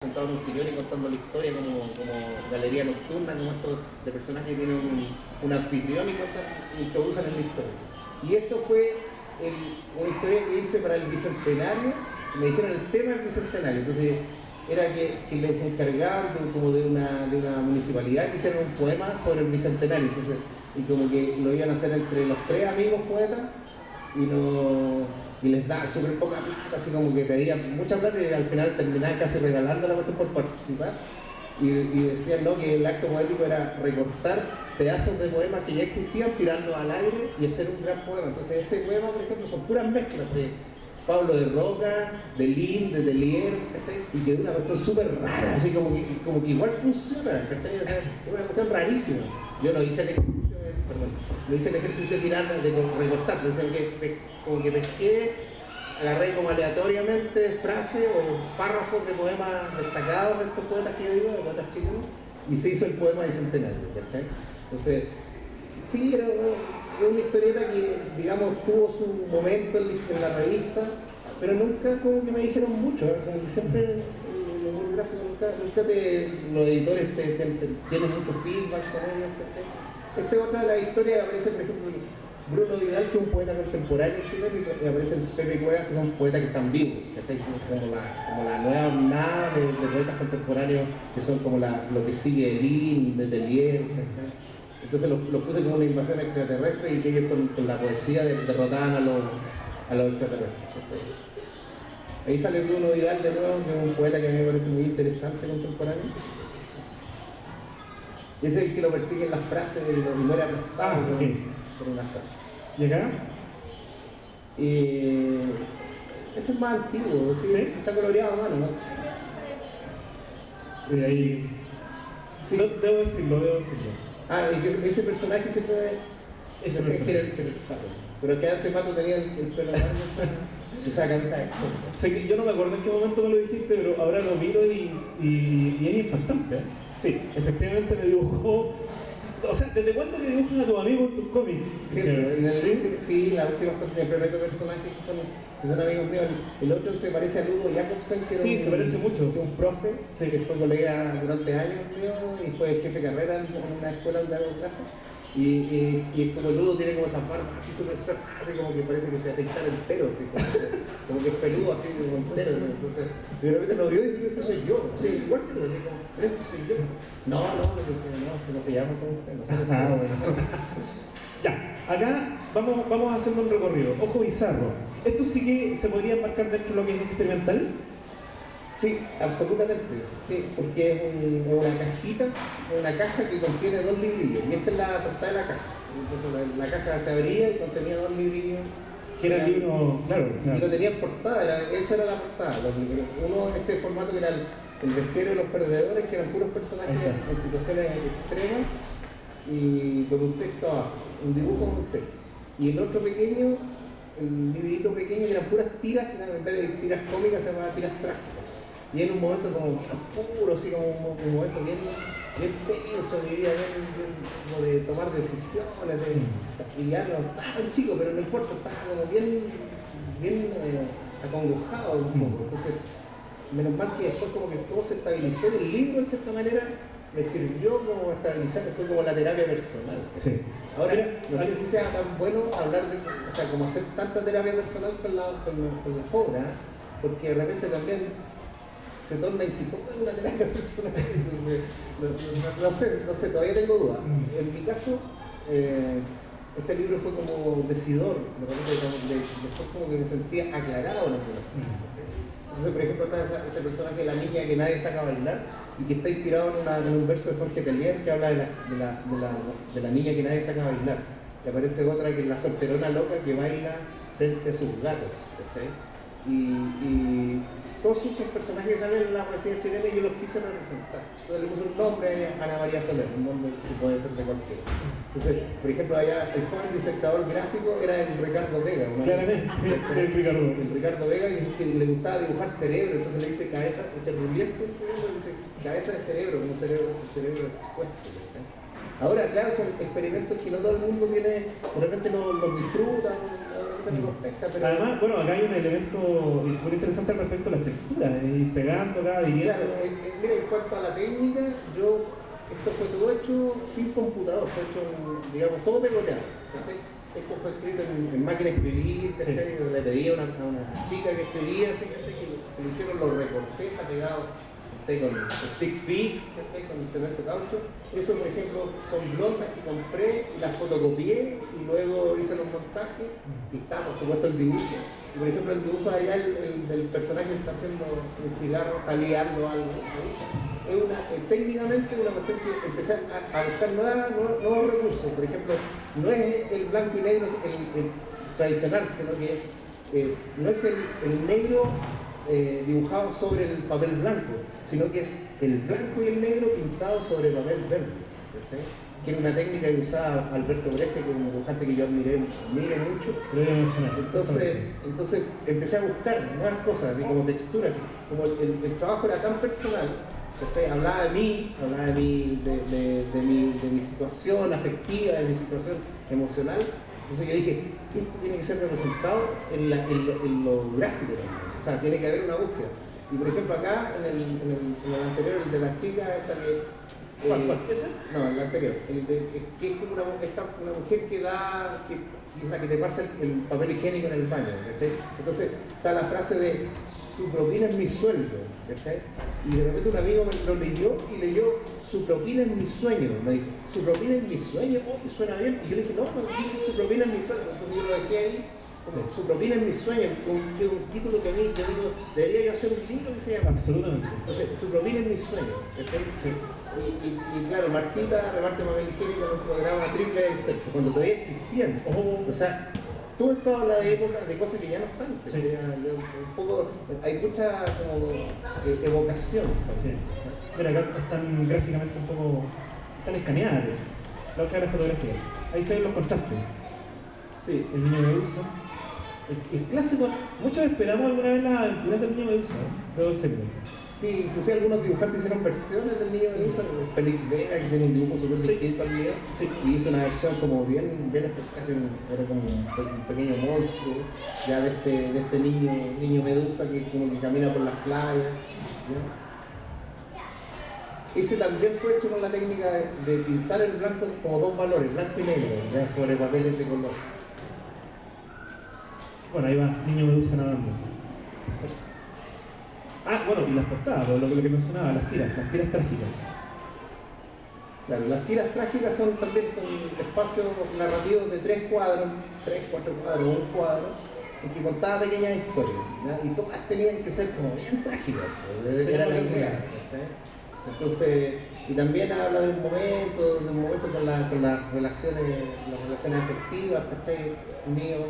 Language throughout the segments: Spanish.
sentado en un sillón y contando la historia como galería nocturna, como esto de personajes que tienen un anfitrión y introducen en la historia. Y esto fue una historia que hice para el Bicentenario, me dijeron el tema del Bicentenario, entonces era que les encargaban como de una municipalidad que hicieran un poema sobre el Bicentenario, entonces, y como que lo iban a hacer entre los tres amigos poetas y les daban súper poca plata, así como que pedían mucha plata y al final terminaban casi regalando la cuestión por participar y decían no, que el acto poético era recortar pedazos de poemas que ya existían, tirarlos al aire y hacer un gran poema. Entonces ese poema, por ejemplo, son puras mezclas de Pablo de Roca, de Lin, de Delier, ¿cachai? Y que es una cuestión súper rara, así como que igual funciona, ¿cachai? O sea, es una cuestión rarísima. Yo no hice el ejercicio de tirar, de recortar, como que pesqué, agarré como aleatoriamente frases o párrafos de poemas destacados de estos poetas que yo digo, de poetas chilenos, y se hizo el poema Bicentenario, ¿cachai? Entonces, sí, era una historieta que, digamos, tuvo su momento en la revista, pero nunca como que me dijeron mucho, ¿eh? Como que siempre los gráficos nunca los editores tienen mucho feedback con ellos, ¿cachai? Esta es otra de las historias, aparece por ejemplo Bruno Vidal, que es un poeta contemporáneo chileno, y aparece el Pepe Cuevas, que son poetas que están vivos, ¿cachai? Como la nueva nada de poetas contemporáneos que son como lo que sigue Lin, de Delier, ¿cachai? Entonces los puse como una invasión extraterrestre y que ellos con la poesía derrotaban a los extraterrestres, ¿cachai? Ahí sale Bruno Vidal de nuevo, que es un poeta que a mí me parece muy interesante contemporáneo. Y ese es el que lo persigue en las frases y muere aplastado por una frase. ¿Y acá? Ese es más antiguo, ¿sí? Está coloreado a mano, ¿no? Sí, ahí. Sí. Debo decirlo. Y que ese personaje se puede. Ese personaje. Pero que antes Pato tenía el pelo largo, se usa camisa de sé yo no me acuerdo en qué momento me lo dijiste, pero ahora lo miro y es impactante, ¿eh? Sí, efectivamente me dibujó. O sea, ¿desde cuándo que dibujan a tus amigos en tus cómics? Sí, las últimas cosas siempre meto personajes que son amigos míos. El otro se parece a Ludo Jacobsen, que se parece mucho. Que es un profe, que fue colega durante años mío y fue jefe de carrera en una escuela donde hago clases. Y es como el Ludo tiene como esas barbas así súper cerradas, así como que parece que se afeitara entero, así, como que es peludo así como entero, ¿no? Entonces de repente lo vio y dijo, este soy yo, así igual que tú, así como, pero este soy yo. No, si no se llama como usted, no sé. Bueno. Ya, acá vamos haciendo un recorrido. Ojo Bizarro. ¿Esto sí que se podría embarcar dentro de lo que es experimental? Sí, absolutamente, sí, porque es una caja que contiene 2 librillos, y esta es la portada de la caja. Entonces la caja se abría y contenía 2 librillos. Que era el libro, claro. O sea, y lo tenía en portada, esa era la portada. Uno en este formato que era el Bestiario de los Perdedores, que eran puros personajes en situaciones extremas y con un texto abajo, un dibujo con un texto. Y el otro pequeño, el librito pequeño, que eran puras tiras, que en vez de tiras cómicas se llamaban tiras trágicas. Y en un momento como oscuro, así como un momento bien tenso, vivía bien como de tomar decisiones, y ya no estaba tan chico, pero no importa, estaba como bien acongojado un poco. Entonces, menos mal que después como que todo se estabilizó, y el libro de cierta manera me sirvió como estabilizar, que fue como la terapia personal. Sí. Ahora, no sé si sea tan bueno hablar de, o sea, como hacer tanta terapia personal con las obras, porque de repente también se torna en que todo es una terapia personal. Entonces, no sé, todavía tengo dudas. En mi caso, este libro fue como decidor, después como que me sentía aclarado en algunas cosas. Entonces, por ejemplo, está ese personaje de la niña que nadie saca a bailar y que está inspirado en un verso de Jorge Tellier que habla de la niña que nadie saca a bailar. Y aparece otra que es la solterona loca que baila frente a sus gatos, ¿cachai? Y todos esos personajes que salen en la poesía chilena y yo los quise representar. Entonces le puse un nombre a Ana María Soler, un nombre que puede ser de cualquiera. Entonces, por ejemplo, allá el joven disectador gráfico era el Ricardo Vega. Claramente, el Ricardo Vega, que le gustaba dibujar cerebro, entonces le dice cabeza, este rubiente, dice cabeza de cerebro, como cerebro expuesto. ¿Cachai? Ahora, claro, son experimentos que no todo el mundo tiene, de repente los disfrutan, compleja, pero... Además, bueno, acá hay un elemento súper interesante al respecto de las texturas, ir pegando cada dirigiendo. Claro, mira, en cuanto a la técnica, esto fue todo hecho sin computador, fue hecho, digamos, todo pegoteado. Esto fue escrito en máquina de escribir, ¿cachai? Sí. Le pedí a una chica que escribía, ¿sí? Que le hicieron los recortes pegados, no sé, con stick fix, ¿cachai? Con cemento caucho. Eso, por ejemplo, son blondas que compré, las fotocopié y luego hice los montajes y está, por supuesto, el dibujo. Y, por ejemplo, el dibujo de allá, el del personaje que está haciendo un cigarro, está liando algo. Es técnicamente una cuestión que empezar a buscar nuevos recursos. Por ejemplo, no es el blanco y negro el tradicional, sino que no es el negro dibujado sobre el papel blanco, sino que es el blanco y el negro pintado sobre papel verde. ¿Sí? Que era una técnica que usaba Alberto Brescia, que es un dibujante que yo admiro mucho. Entonces empecé a buscar nuevas cosas, como textura, como el trabajo era tan personal. Hablaba de mí, de mi situación afectiva, de mi situación emocional. Entonces yo dije, esto tiene que ser representado en lo gráfico, o sea, tiene que haber una búsqueda. Y por ejemplo acá, en el anterior, el de las chicas, esta que... ¿Cuál? ¿Ese? No, el anterior, que es como una mujer que es la que te pasa el papel higiénico en el baño, ¿cachai? Entonces está la frase de su propina es mi sueldo, ¿cachai? Y de repente un amigo me lo leyó y leyó su propina es mi sueño, me dijo, su propina es mi sueño, oh, suena bien, y yo le dije, no, dice su propina es mi sueño, entonces yo lo dejé ahí, como, su propina es mi sueño, que es un título que a mí, yo digo, debería yo hacer un libro que se llama. Absolutamente. Entonces, su propina es mi sueño, ¿cachai? Sí. Y claro, Martita reparte papel higiénico en un programa triple del sexo, cuando todavía existían. O sea, todo esto habla de épocas, de cosas que ya no están. Sí. Un poco, hay mucha como, evocación. Sí. Mira, acá están gráficamente un poco, están escaneadas, de hecho. La otra es la fotografía. Ahí se ven los contrastes. Sí. El niño Medusa. El clásico, muchos esperamos alguna vez las aventuras del niño Medusa, debo decirlo. Sí, incluso algunos dibujantes hicieron versiones del niño Medusa. Félix Vega, que tiene un dibujo súper distinto al mío, y hizo una versión como bien especial, era como un pequeño monstruo ya de este niño Medusa que como que camina por las playas. ¿Ya? Ese también fue hecho con la técnica de pintar el blanco como dos valores, blanco y negro, ¿ya? Sobre papeles de color. Bueno, ahí va, niño Medusa nadando. Ah, bueno, y las portadas, lo que mencionaba, las tiras trágicas. Claro, las tiras trágicas también son espacios narrativos de 3 cuadros, 3, 4 cuadros, un cuadro, en que contaba pequeñas historias, ¿ya? Y todas tenían que ser como bien trágicas, desde que era la idea. Entonces, y también habla de un momento con las relaciones afectivas, ¿cachai? Mío.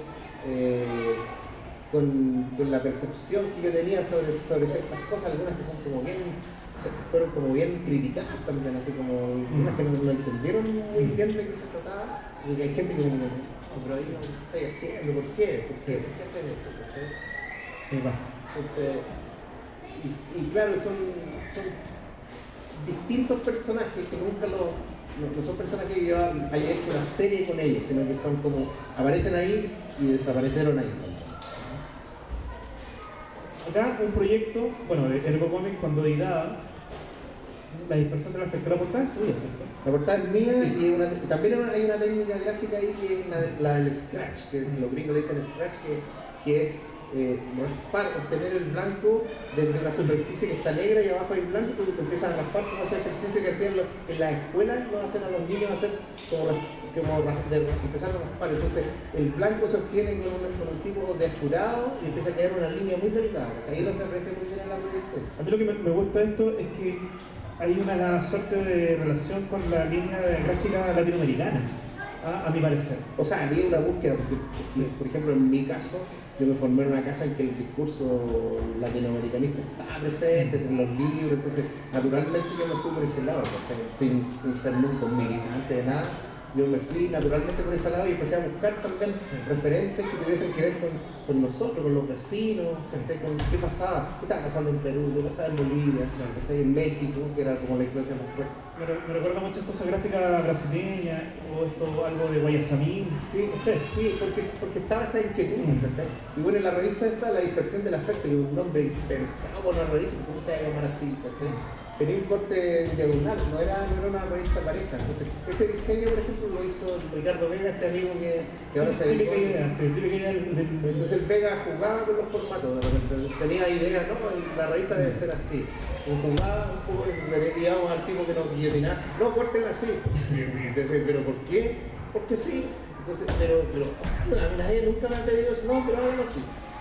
Con la percepción que yo tenía sobre ciertas cosas, algunas que fueron como bien criticadas también, así como algunas que no entendieron muy bien de qué se trataba, y que hay gente que como, pero ahí no estáis haciendo, ¿por qué? ¿Por qué hacer esto? Entonces, y claro, son distintos personajes que nunca no son personajes que yo haya hecho una serie con ellos, sino que son como, aparecen ahí y desaparecieron ahí. Acá un proyecto, bueno, de Ergo Comics cuando editaba la dispersión de la efecto. La portada es tuya, ¿cierto? La portada es mía, sí. Y también hay una técnica gráfica ahí que es la del scratch, que los gringos le dicen scratch, que es raspar, obtener el blanco desde una superficie que está negra y abajo hay blanco, tú empiezas a raspar como ese ejercicio que hacían en las escuelas, lo hacen a los niños, hacer como empezar a raspar. Entonces el blanco se obtiene con un tipo de achurado y empieza a quedar una línea muy delgada. Ahí no se aprecia muy bien en la proyección. A mí lo que me gusta de esto es que hay una suerte de relación con la línea gráfica latinoamericana, a mi parecer. O sea, había una búsqueda, porque, por ejemplo, en mi caso, yo me formé en una casa en que el discurso latinoamericanista estaba presente en los libros, entonces naturalmente yo me fui por ese lado, sin ser nunca un militante de nada, yo me fui naturalmente por ese lado y empecé a buscar también referentes que tuviesen que ver con nosotros, con los vecinos, ¿cachai? Con qué pasaba, qué estaba pasando en Perú, qué pasaba en Bolivia, ¿cachai? En México, que era como la influencia más fuerte. Me recuerda muchas cosas gráficas brasileñas, o esto, algo de Guayasamín. Sí, sí, porque estaba esa inquietud, ¿cachai? Y bueno, en la revista está La Dispersión del Afecto, que es un nombre pensado por la revista, ¿cómo se va a llamar así? ¿Cachai? Tenía un corte diagonal, no era una revista pareja. Entonces, ese diseño, por ejemplo, lo hizo Ricardo Vega, este amigo que ahora se dedicó. Típica idea Entonces el Vega jugaba con los formatos, de repente tenía ideas, no, la revista debe ser así. Jugaba un poco, íbamos al tipo que nos guillotinaba, no, córtenla así. Entonces, ¿pero por qué? Porque sí. Entonces, pero a mí nadie nunca me ha pedido eso, no, pero háganlo así.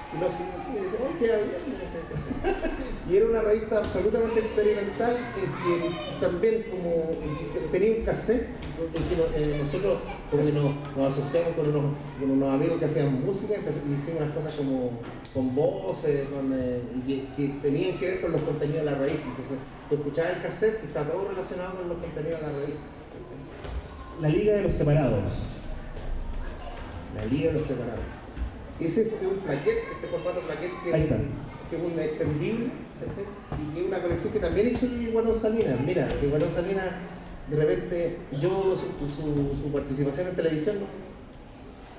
Y lo sigo así, y dije, ¡ay, queda bien! Y era una revista absolutamente experimental en que también como tenía un cassette en que nosotros como que nos asociamos con unos amigos que hacían música y hicimos unas cosas como con voces que tenían que ver con los contenidos de la revista. Entonces tú escuchabas el cassette y estaba todo relacionado con los contenidos de la revista. La Liga de los Separados. La Liga de los Separados. Ese fue un plaquete, este formato plaquete que es un extendible, ¿sabes? Y que es una colección que también hizo el Guatón Salinas. Mira, el Guatón Salinas, de repente, su participación en televisión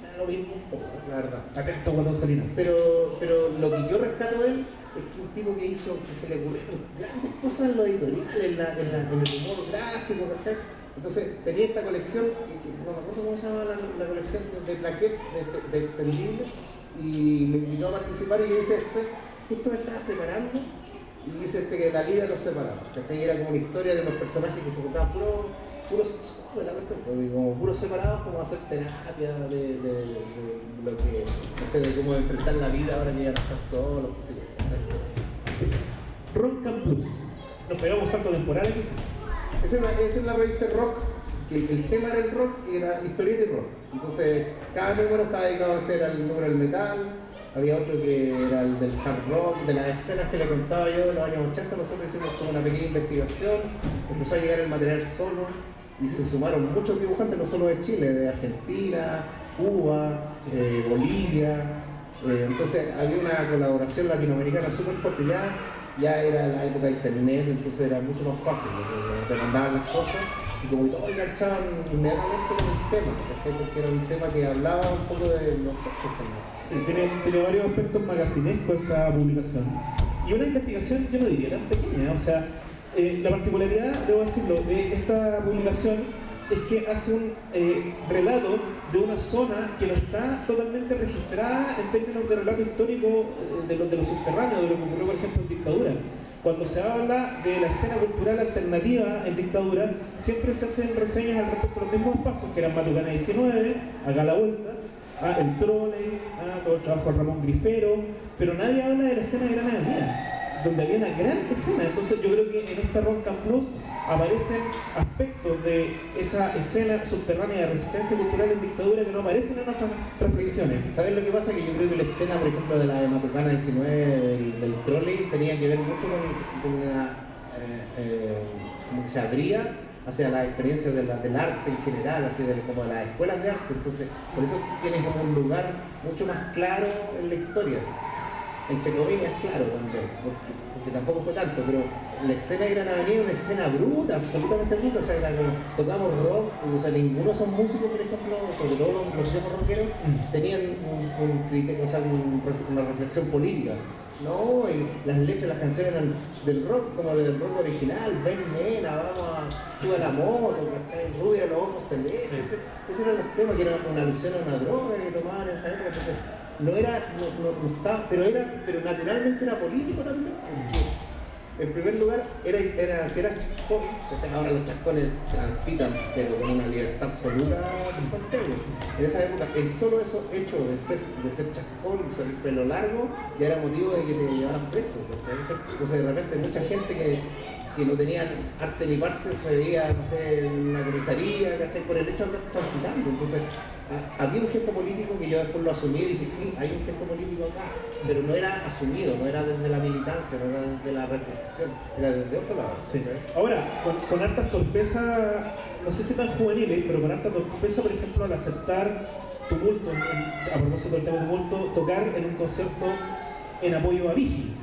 me da lo mismo un poco, la verdad. Atento, Guatón Salinas. Pero lo que yo rescato de él es que un tipo que se le ocurrieron grandes cosas en lo editorial, en el humor gráfico, ¿cachai? Entonces tenía esta colección, no me acuerdo cómo se llama la colección de plaquettes de extendible, y me invitó a participar y yo hice justo me estaba separando, y hice que la Liga de los Separados, ¿cachai? Era como una historia de unos personajes que se juntaban puros separados, como hacer terapia de lo que, no sé, de cómo enfrentar la vida ahora que ya no estás solo, qué sé yo. Rock and Blues. Nos pegamos un salto temporal aquí. Esa es la revista rock, que el tema era el rock y era historieta y rock. Entonces, cada número estaba dedicado, este era el número del metal, había otro que era el del hard rock, de las escenas que le contaba yo de los años 80, nosotros hicimos como una pequeña investigación, empezó a llegar el material solo y se sumaron muchos dibujantes, no solo de Chile, de Argentina, Cuba, Bolivia. Entonces había una colaboración latinoamericana súper fuerte. Ya era la época de internet, entonces era mucho más fácil, te mandaban las cosas y como que todos enganchaban inmediatamente con el tema, ¿cachai? Porque era un tema que hablaba un poco de nosotros también. Sí, tiene varios aspectos magacinescos esta publicación. Y una investigación, yo no diría tan pequeña, o sea, la particularidad, debo decirlo, de esta publicación es que hace un relato de una zona que no está totalmente registrada en términos de relato histórico de los subterráneos, de lo que ocurrió, por ejemplo, en dictadura. Cuando se habla de la escena cultural alternativa en dictadura, siempre se hacen reseñas al respecto de los mismos espacios, que eran Matucana 19, acá a la vuelta, el Trolley, todo el trabajo de Ramón Grifero, pero nadie habla de la escena de Gran Avenida, donde había una gran escena. Entonces yo creo que en esta Rock and Plus aparecen aspectos de esa escena subterránea de resistencia cultural en dictadura que no aparecen en nuestras reflexiones. ¿Sabes lo que pasa? Que yo creo que la escena, por ejemplo, de la de Matucana 19, del trolley, tenía que ver mucho con una... como que se abría hacia las experiencias del arte en general, así como de las escuelas de arte. Entonces, por eso tiene como un lugar mucho más claro en la historia. Entre comillas, claro también, porque tampoco fue tanto, pero la escena de Gran Avenida es una escena bruta, absolutamente bruta, o sea, era como, tocamos rock, o sea, ninguno de esos músicos, por ejemplo, sobre todo los viejos rockeros, tenían un criterio, o sea, una reflexión política. No, y las letras, las canciones eran del rock, como del rock original, ven nena, vamos a subir a la moto, ¿cachai? Rubia, los ojos celestes, ese eran los temas, que era una alusión a una droga que tomaban en esa época. Entonces, no estaba, pero naturalmente era político también, porque en primer lugar si eras chascón, ahora los chascones transitan, pero con una libertad absoluta por Santiago. En esa época, el solo hecho de ser chascón, de usar el pelo largo, ya era motivo de que te llevaran preso. Entonces de repente mucha gente que no tenían arte ni parte se veía, no sé, en una comisaría, ¿cachai? Por el hecho de andar transitando. Entonces Había un gesto político que yo después lo asumí y dije, sí, hay un gesto político acá, pero no era asumido, no era desde la militancia, no era desde la reflexión, era desde otro lado. Sí. Ahora, con hartas torpeza, no sé si tan juveniles, pero con harta torpeza, por ejemplo, al aceptar tumulto, a propósito del tema tumulto, tocar en un concierto en apoyo a Vigi.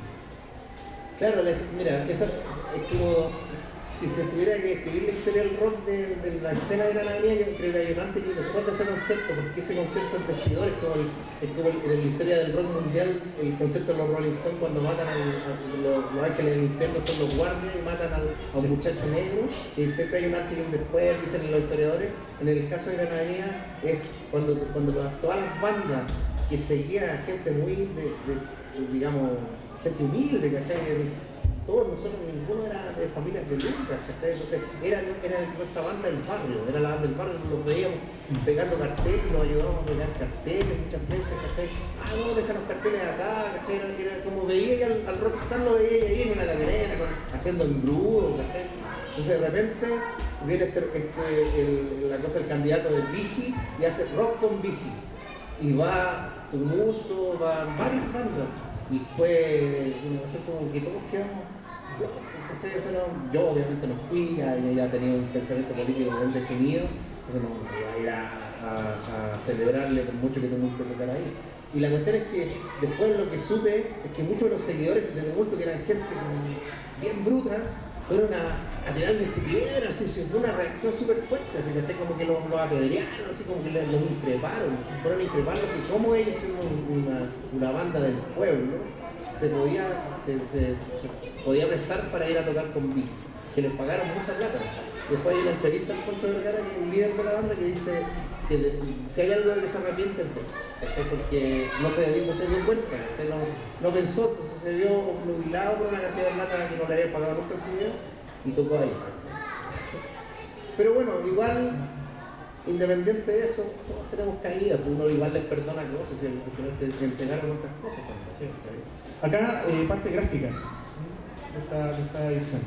Claro, mira, esa es como si se tuviera que escribir la historia del rock de la escena de Gran Avenida, yo creo que hay un antes y un después de ese concepto, porque ese concepto es decidor, es como en la historia del rock mundial, el concepto de los Rolling Stones cuando matan a los ángeles del infierno son los guardias y matan a un muchacho negro, y siempre hay un antes y un después, dicen los historiadores. En el caso de Gran Avenida es cuando todas las bandas que seguían a gente muy digamos, gente humilde, ¿cachai? Todos nosotros, ninguno era de familias de lucas, ¿cachai? Entonces era nuestra banda del barrio, era la banda del barrio, nos veíamos pegando carteles, nos ayudábamos a pegar carteles muchas veces, ¿cachai? No, deja los carteles acá, ¿cachai? Era como veía al rockstar, lo veía ahí en una camioneta, haciendo engrudo, ¿cachai? Entonces de repente viene la cosa del candidato de Vigi y hace rock con Vigi. Y va Tumulto, van varias bandas. Y fue una cuestión como que todos quedamos. ¿Cachai? Yo obviamente no fui, yo ya tenía un pensamiento político bien definido, entonces no iba a ir a celebrarle por mucho que Tumulto tocara ahí. Y la cuestión es que después lo que supe es que muchos de los seguidores de Tumulto, que eran gente bien bruta, fueron a tirarle piedras, así, fue una reacción súper fuerte, así, ¿cachai? Como que los apedrearon, así como que los increparon, fueron a increparlos, que como ellos siendo una banda del pueblo, se podía prestar para ir a tocar con Vigi, que les pagaron mucha plata. Después hay una entrevista al Poncho Vergara, que es el líder de la banda, que dice que si hay algo de que se arrepiente es de eso, ¿cachai? Porque no se dio cuenta, ¿cachai? No pensó, entonces se vio obnubilado por una cantidad de plata que no le había pagado nunca en su vida y tocó ahí, ¿cachai? Pero bueno, igual, independiente de eso, todos tenemos caídas, pues uno igual les perdona cosas y al final te entregaron otras cosas también, ¿cachai? Acá, parte gráfica de esta edición.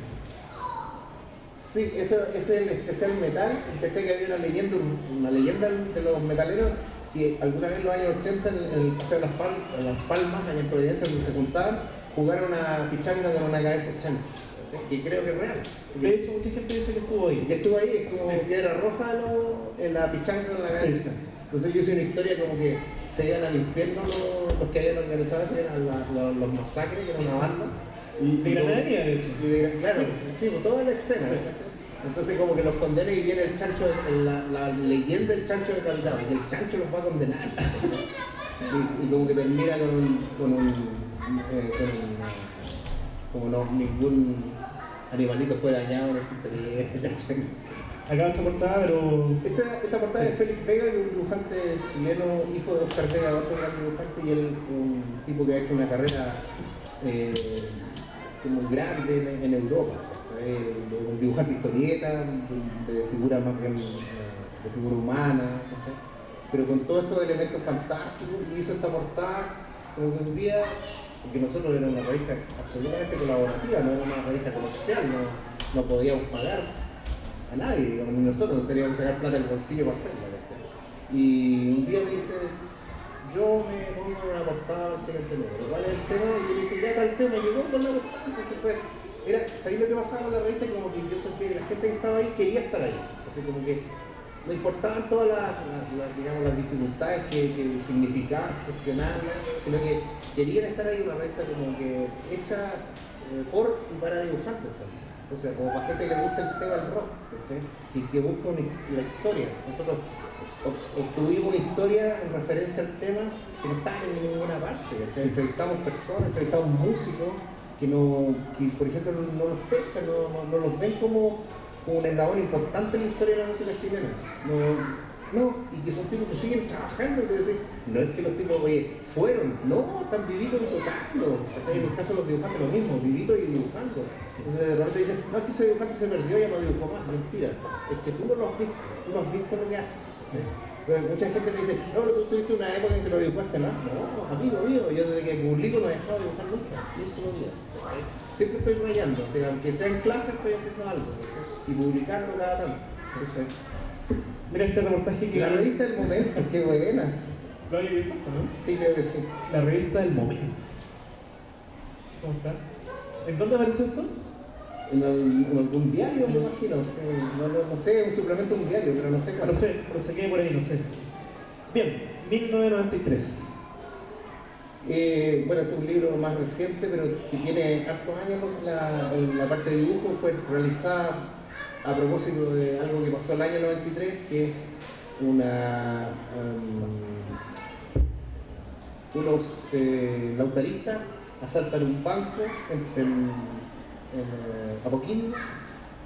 Sí, eso es el especial metal. Pensé que había una leyenda de los metaleros que alguna vez en los años 80 en el Paseo de las Palmas, allá en Providencia, donde se juntaban, jugaron una pichanga con una cabeza de chancho, que creo que es real. De hecho, mucha gente dice que estuvo ahí. Que estuvo ahí, es como piedra roja en la pichanga con la cabeza. Sí. Entonces yo hice una historia como que se iban al infierno los que habían organizado eso, eran los masacres, que era una banda. De Granadilla, de hecho. Claro, sí, pues toda la escena. Entonces como que los condena y viene el chancho, la leyenda del chancho decapitado, que el chancho los va a condenar. Y como que termina como no, ningún animalito fue dañado en esta historia. Acá esta portada, pero... Esta portada es Félix Vega, que es un dibujante chileno, hijo de Oscar Vega, otro gran dibujante, y él un tipo que ha hecho una carrera como grande en Europa. Un dibujante historieta, de figura más bien de figura humana, pero con todos estos elementos fantásticos, y hizo esta portada como que un día, porque nosotros éramos una revista absolutamente colaborativa, no era una revista comercial, no podíamos pagar a nadie, digamos, ni nosotros teníamos que sacar plata del bolsillo para hacerla. Y un día me dice, yo me pongo en una portada al siguiente número, ¿cuál es el tema? Y yo le dije, ya está el tema, y llegó con la portada, entonces fue... ¿sabéis lo que pasaba con la revista? Como que yo sentía que la gente que estaba ahí quería estar ahí. Así como que no importaban todas las dificultades que significaban gestionarlas, sino que querían estar ahí, una revista como que hecha por y para dibujantes también. Entonces, como para gente que le gusta el tema del rock, ¿sí? Y que busca la historia. Nosotros obtuvimos historia en referencia al tema que no está en ninguna parte, ¿sí? Entrevistamos personas, entrevistamos músicos que por ejemplo no los pescan, no los ven como un eslabón importante en la historia de la música chilena. Y que son tipos que siguen trabajando, entonces no es que los tipos, están vivitos y tocando. En el caso de los dibujantes lo mismo, vivitos y dibujando. Entonces de repente dicen, no es que ese dibujante se perdió, ya no dibujó más, mentira. Es que tú no lo has visto, tú no has visto lo que hace. Entonces, mucha gente me dice, no, pero tú tuviste una época en que lo dibujaste, no, amigo mío, yo desde que publico no he dejado de dibujar nunca, ni un solo día. Siempre estoy rayando, o sea, aunque sea en clase estoy haciendo algo, y publicando cada tanto. Entonces, Mira este reportaje que... La revista del momento, qué buena. ¿Lo habéis visto, no? Sí, creo que sí. La revista del momento. ¿Cómo está? ¿En dónde apareció esto? En algún diario, me imagino. No sé, un suplemento de un diario, pero no sé cuál. No sé, pero se quede por ahí, no sé. Bien, 1993. Bueno, este es un libro más reciente, pero que tiene hartos años. La parte de dibujo fue realizada a propósito de algo que pasó el año 93, que es unos lautaristas asaltan un banco en Apoquindo